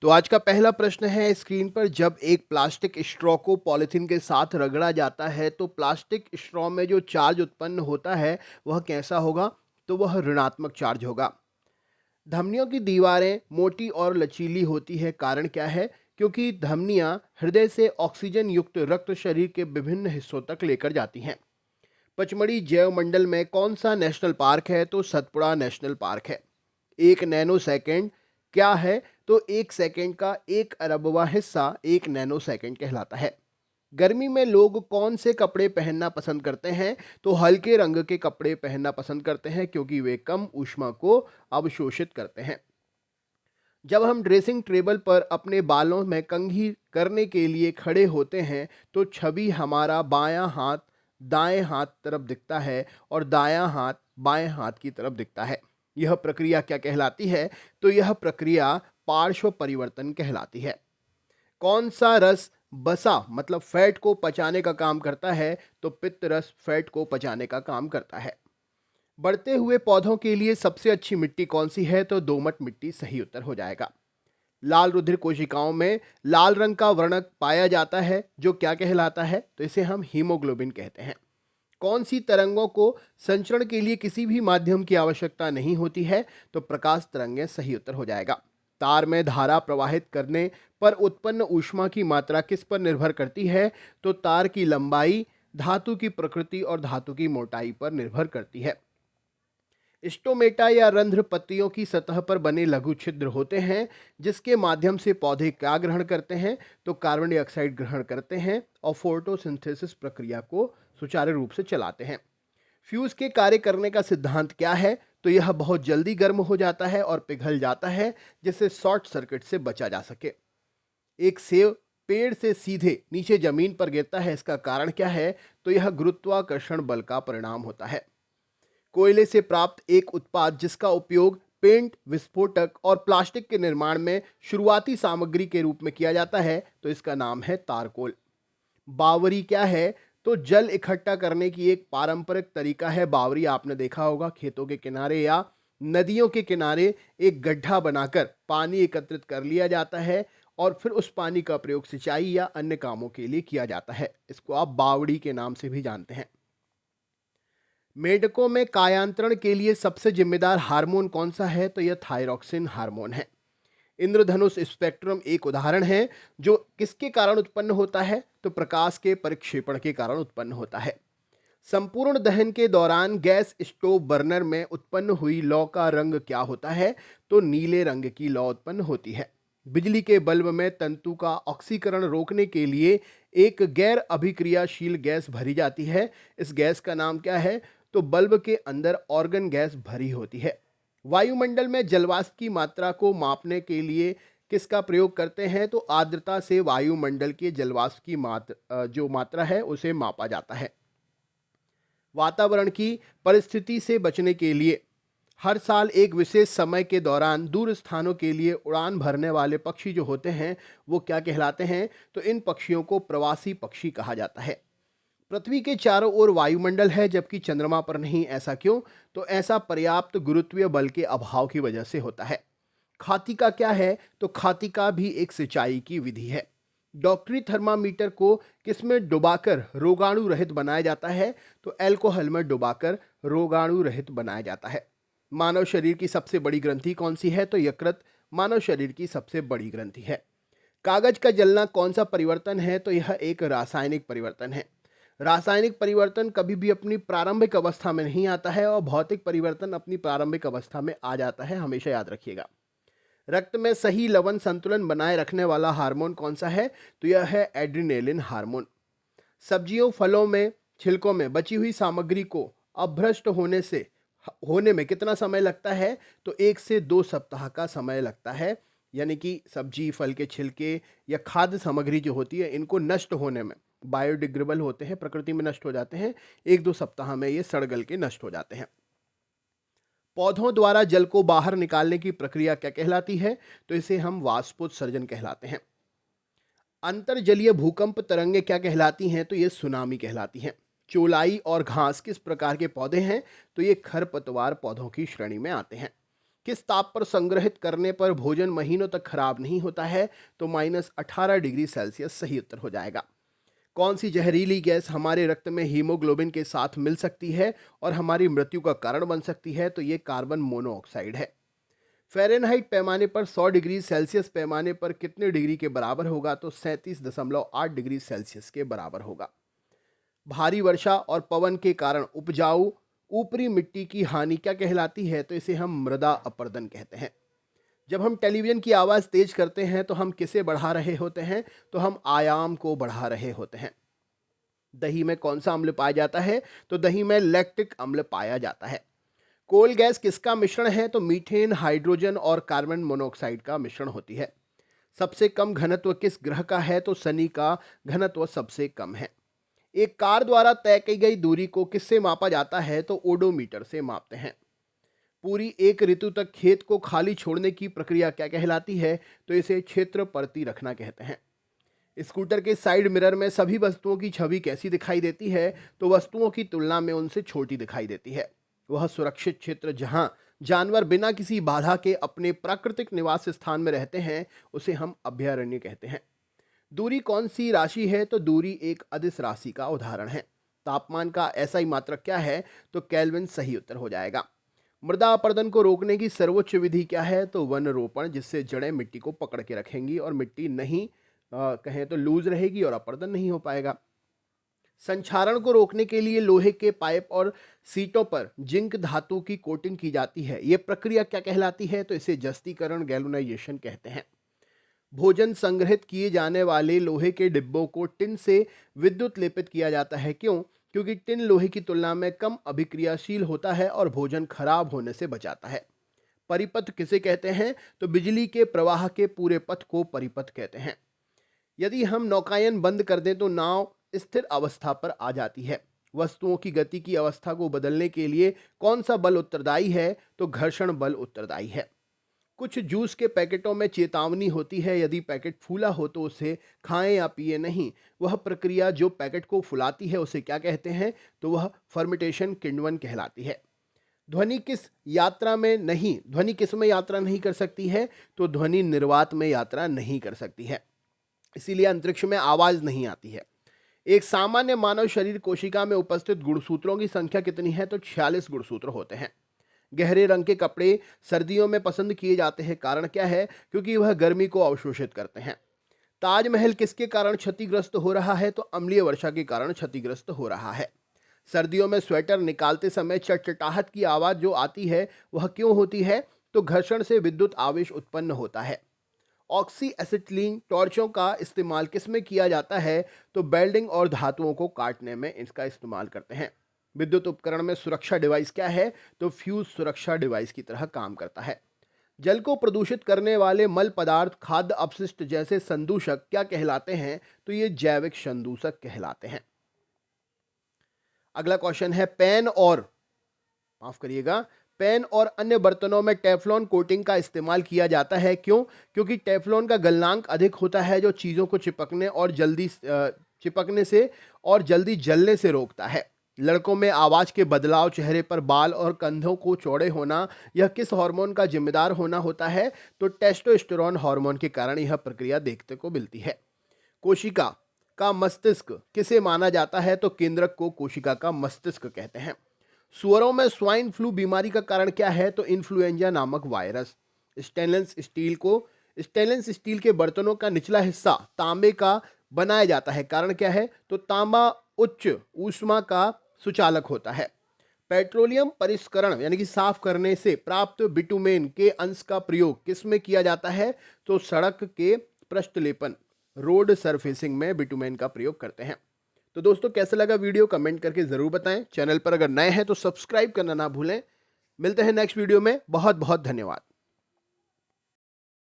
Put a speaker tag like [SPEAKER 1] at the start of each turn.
[SPEAKER 1] तो आज का पहला प्रश्न है स्क्रीन पर, जब एक प्लास्टिक स्ट्रॉ को पॉलिथीन के साथ रगड़ा जाता है तो प्लास्टिक स्ट्रॉ में जो चार्ज उत्पन्न होता है वह कैसा होगा? तो वह ऋणात्मक चार्ज होगा। धमनियों की दीवारें मोटी और लचीली होती है, कारण क्या है? क्योंकि धमनियां हृदय से ऑक्सीजन युक्त रक्त शरीर के विभिन्न हिस्सों तक लेकर जाती हैं। पचमढ़ी जैव मंडल में कौन सा नेशनल पार्क है? तो सतपुड़ा नेशनल पार्क है। 1 नैनो सेकेंड क्या है? तो 1 सेकेंड का 1 अरबवां हिस्सा 1 नैनो सेकेंड कहलाता है। गर्मी में लोग कौन से कपड़े पहनना पसंद करते हैं? तो हल्के रंग के कपड़े पहनना पसंद करते हैं, क्योंकि वे कम ऊष्मा को अवशोषित करते हैं। जब हम ड्रेसिंग टेबल पर अपने बालों में कंघी करने के लिए खड़े होते हैं तो छवि हमारा बायां हाथ दाएं हाथ तरफ दिखता है और दायां हाथ बाएं हाथ की तरफ दिखता है। यह प्रक्रिया क्या कहलाती है? तो यह प्रक्रिया पार्श्व परिवर्तन कहलाती है। कौन सा रस बसा मतलब फैट को पचाने का काम करता है? तो पित्त रस फैट को पचाने का काम करता है। बढ़ते हुए पौधों के लिए सबसे अच्छी मिट्टी कौन सी है? तो दोमट मिट्टी सही उत्तर हो जाएगा। लाल रुधिर कोशिकाओं में लाल रंग का वर्णक पाया जाता है, जो क्या कहलाता है? तो इसे हम हीमोग्लोबिन कहते हैं। कौन सी तरंगों को संचरण के लिए किसी भी माध्यम की आवश्यकता नहीं होती है? तो प्रकाश तरंगें सही उत्तर हो जाएगा। तार में धारा प्रवाहित करने पर उत्पन्न ऊष्मा की मात्रा किस पर निर्भर करती है? तो तार की लंबाई, धातु की प्रकृति और धातु की मोटाई पर निर्भर करती है। स्टोमेटा या रंध्र पत्तियों की सतह पर बने लघु छिद्र होते हैं, जिसके माध्यम से पौधे क्या ग्रहण करते हैं? तो कार्बन डाइऑक्साइड ग्रहण करते हैं और फोटोसिंथेसिस प्रक्रिया को सुचारू रूप से चलाते हैं। फ्यूज के कार्य करने का सिद्धांत क्या है? तो यह बहुत जल्दी गर्म हो जाता है और पिघल जाता है, जिससे शॉर्ट सर्किट से बचा जा सके। एक सेब पेड़ से सीधे नीचे जमीन पर गिरता है, इसका कारण क्या है? तो यह गुरुत्वाकर्षण बल का परिणाम होता है। कोयले से प्राप्त एक उत्पाद जिसका उपयोग पेंट, विस्फोटक और प्लास्टिक के निर्माण में शुरुआती सामग्री के रूप में किया जाता है, तो इसका नाम है तारकोल। बावरी क्या है? तो जल इकट्ठा करने की एक पारंपरिक तरीका है। बावरी आपने देखा होगा, खेतों के किनारे या नदियों के किनारे एक गड्ढा बनाकर पानी एकत्रित कर लिया जाता है और फिर उस पानी का प्रयोग सिंचाई या अन्य कामों के लिए किया जाता है। इसको आप बावड़ी के नाम से भी जानते हैं। मेढकों में कायांतरण के लिए सबसे जिम्मेदार हार्मोन कौन सा है? तो यह थायरॉक्सिन हार्मोन है। इंद्रधनुष स्पेक्ट्रम एक उदाहरण है जो किसके कारण उत्पन्न होता है? तो प्रकाश के परिक्षेपण के कारण उत्पन्न होता है। संपूर्ण दहन के दौरान गैस स्टोव बर्नर में उत्पन्न हुई लौ का रंग क्या होता है? तो नीले रंग की लौ उत्पन्न होती है। बिजली के बल्ब में तंतु का ऑक्सीकरण रोकने के लिए एक गैर अभिक्रियाशील गैस भरी जाती है। इस गैस का नाम क्या है? तो बल्ब के अंदर ऑर्गन गैस भरी होती है। वायुमंडल में जलवाष्प की मात्रा को मापने के लिए किसका प्रयोग करते हैं? तो आर्द्रता से वायुमंडल के जलवाष्प की जो मात्रा है उसे मापा जाता है। वातावरण की परिस्थिति से बचने के लिए हर साल एक विशेष समय के दौरान दूर स्थानों के लिए उड़ान भरने वाले पक्षी जो होते हैं वो क्या कहलाते हैं? तो इन पक्षियों को प्रवासी पक्षी कहा जाता है। पृथ्वी के चारों ओर वायुमंडल है, जबकि चंद्रमा पर नहीं। ऐसा क्यों? तो ऐसा पर्याप्त गुरुत्वीय बल के अभाव की वजह से होता है। खातिका क्या है? तो खातिका भी एक सिंचाई की विधि है। डॉक्टरी थर्मामीटर को किसमें डुबाकर रोगाणु रहित बनाया जाता है? तो अल्कोहल में डुबाकर रोगाणु रहित बनाया जाता है। मानव शरीर की सबसे बड़ी ग्रंथि कौन सी है? तो यकृत मानव शरीर की सबसे बड़ी ग्रंथि है। कागज का जलना कौन सा परिवर्तन है? तो यह एक रासायनिक परिवर्तन है। रासायनिक परिवर्तन कभी भी अपनी प्रारंभिक अवस्था में नहीं आता है और भौतिक परिवर्तन अपनी प्रारंभिक अवस्था में आ जाता है, हमेशा याद रखिएगा। रक्त में सही लवण संतुलन बनाए रखने वाला हार्मोन कौन सा है? तो यह है एड्रिनेलिन हार्मोन। सब्जियों फलों में छिलकों में बची हुई सामग्री को अभ्रष्ट होने में कितना समय लगता है? तो 1 से 2 सप्ताह का समय लगता है। यानी कि सब्जी फल के छिलके या खाद्य सामग्री जो होती है इनको नष्ट होने में, बायोडिग्रेडेबल होते हैं, प्रकृति में नष्ट हो जाते हैं, 1-2 सप्ताह में ये सड़ गल के नष्ट हो जाते हैं। पौधों द्वारा जल को बाहर निकालने की प्रक्रिया क्या कहलाती है? तो इसे हम वाष्पोत्सर्जन कहलाते हैं। अंतर्जलीय भूकंप तरंगे क्या कहलाती हैं? तो ये सुनामी कहलाती हैं। चौलाई और घास किस प्रकार के पौधे हैं? तो ये खरपतवार पौधों की श्रेणी में आते हैं। किस ताप पर संग्रहित करने पर भोजन महीनों तक खराब नहीं होता है? तो -18 डिग्री सेल्सियस सही उत्तर हो जाएगा। कौन सी जहरीली गैस हमारे रक्त में हीमोग्लोबिन के साथ मिल सकती है और हमारी मृत्यु का कारण बन सकती है? तो ये कार्बन मोनोऑक्साइड है। फ़ारेनहाइट पैमाने पर 100 डिग्री सेल्सियस पैमाने पर कितने डिग्री के बराबर होगा? तो 37.8 डिग्री सेल्सियस के बराबर होगा। भारी वर्षा और पवन के कारण उपजाऊ ऊपरी मिट्टी की हानि क्या कहलाती है? तो इसे हम मृदा अपरदन कहते हैं। जब हम टेलीविज़न की आवाज़ तेज करते हैं तो हम किसे बढ़ा रहे होते हैं? तो हम आयाम को बढ़ा रहे होते हैं। दही में कौन सा अम्ल पाया जाता है? तो दही में लैक्टिक अम्ल पाया जाता है। कोल गैस किसका मिश्रण है? तो मीथेन, हाइड्रोजन और कार्बन मोनोऑक्साइड का मिश्रण होती है। सबसे कम घनत्व किस ग्रह का है? तो शनि का घनत्व सबसे कम है। एक कार द्वारा तय की गई दूरी को किससे मापा जाता है? तो ओडोमीटर से मापते हैं। पूरी एक ऋतु तक खेत को खाली छोड़ने की प्रक्रिया क्या कहलाती है? तो इसे क्षेत्र परती रखना कहते हैं। स्कूटर के साइड मिरर में सभी वस्तुओं की छवि कैसी दिखाई देती है? तो वस्तुओं की तुलना में उनसे छोटी दिखाई देती है। वह सुरक्षित क्षेत्र जहां जानवर बिना किसी बाधा के अपने प्राकृतिक निवास स्थान में रहते हैं, उसे हम अभयारण्य कहते हैं। दूरी कौन सी राशि है? तो दूरी एक अदिश राशि का उदाहरण है। तापमान का ऐसा ही मात्रक क्या है? तो केल्विन सही उत्तर हो जाएगा। मृदा अपरदन को रोकने की सर्वोच्च विधि क्या है? तो वन रोपण, जिससे जड़ें मिट्टी को पकड़ के रखेंगी और मिट्टी नहीं कहें तो लूज रहेगी और अपरदन नहीं हो पाएगा। संक्षारण को रोकने के लिए लोहे के पाइप और सीटों पर जिंक धातु की कोटिंग की जाती है। यह प्रक्रिया क्या कहलाती है? तो इसे जस्तीकरण, गैल्वेनाइजेशन कहते हैं। भोजन संग्रहित किए जाने वाले लोहे के डिब्बों को टिन से विद्युत लेपित किया जाता है। क्यों? क्योंकि टिन लोहे की तुलना में कम अभिक्रियाशील होता है और भोजन खराब होने से बचाता है। परिपथ किसे कहते हैं? तो बिजली के प्रवाह के पूरे पथ को परिपथ कहते हैं। यदि हम नौकायन बंद कर दें तो नाव स्थिर अवस्था पर आ जाती है। वस्तुओं की गति की अवस्था को बदलने के लिए कौन सा बल उत्तरदायी है? तो घर्षण बल उत्तरदायी है। कुछ जूस के पैकेटों में चेतावनी होती है, यदि पैकेट फूला हो तो उसे खाएं या पिए नहीं। वह प्रक्रिया जो पैकेट को फुलाती है उसे क्या कहते हैं? तो वह फर्मेंटेशन किण्वन कहलाती है। ध्वनि किस में यात्रा नहीं कर सकती है? तो ध्वनि निर्वात में यात्रा नहीं कर सकती है, इसीलिए अंतरिक्ष में आवाज नहीं आती है। एक सामान्य मानव शरीर कोशिका में उपस्थित गुणसूत्रों की संख्या कितनी है? तो 46 गुणसूत्र होते हैं। गहरे रंग के कपड़े सर्दियों में पसंद किए जाते हैं, कारण क्या है? क्योंकि वह गर्मी को अवशोषित करते हैं। ताजमहल किसके कारण क्षतिग्रस्त हो रहा है? तो अम्लीय वर्षा के कारण क्षतिग्रस्त हो रहा है। सर्दियों में स्वेटर निकालते समय चटचटाहट की आवाज़ जो आती है वह क्यों होती है? तो घर्षण से विद्युत आवेश उत्पन्न होता है। ऑक्सी एसिटिलीन टॉर्चों का इस्तेमाल किस में किया जाता है? तो वेल्डिंग और धातुओं को काटने में इसका इस्तेमाल करते हैं। विद्युत उपकरण में सुरक्षा डिवाइस क्या है? तो फ्यूज सुरक्षा डिवाइस की तरह काम करता है। जल को प्रदूषित करने वाले मल पदार्थ, खाद्य अपशिष्ट जैसे संदूषक क्या कहलाते हैं? तो ये जैविक संदूषक कहलाते हैं। अगला क्वेश्चन है पेन और अन्य बर्तनों में टेफ्लॉन कोटिंग का इस्तेमाल किया जाता है। क्यों? क्योंकि टेफ्लॉन का गलनांक अधिक होता है, जो चीज़ों को चिपकने से और जल्दी जलने से रोकता है। लड़कों में आवाज़ के बदलाव, चेहरे पर बाल और कंधों को चौड़े होना, यह किस हार्मोन का जिम्मेदार होना होता है? तो टेस्टोस्टेरोन हार्मोन के कारण यह प्रक्रिया देखने को मिलती है। कोशिका का मस्तिष्क किसे माना जाता है? तो केंद्रक को कोशिका का मस्तिष्क कहते हैं। सुअरों में स्वाइन फ्लू बीमारी का कारण क्या है? तो इन्फ्लुएंजा नामक वायरस। स्टेनलेस स्टील के बर्तनों का निचला हिस्सा तांबे का बनाया जाता है, कारण क्या है? तो तांबा उच्च ऊष्मा का सुचालक होता है। पेट्रोलियम परिष्करण यानी कि साफ करने से प्राप्त बिटुमेन के अंश का प्रयोग किस में किया जाता है? तो सड़क के पृष्ठलेपन, रोड सरफेसिंग में बिटुमेन का प्रयोग करते हैं। तो दोस्तों, कैसा लगा वीडियो कमेंट करके ज़रूर बताएं। चैनल पर अगर नए हैं तो सब्सक्राइब करना ना भूलें। मिलते हैं नेक्स्ट वीडियो में। बहुत बहुत धन्यवाद।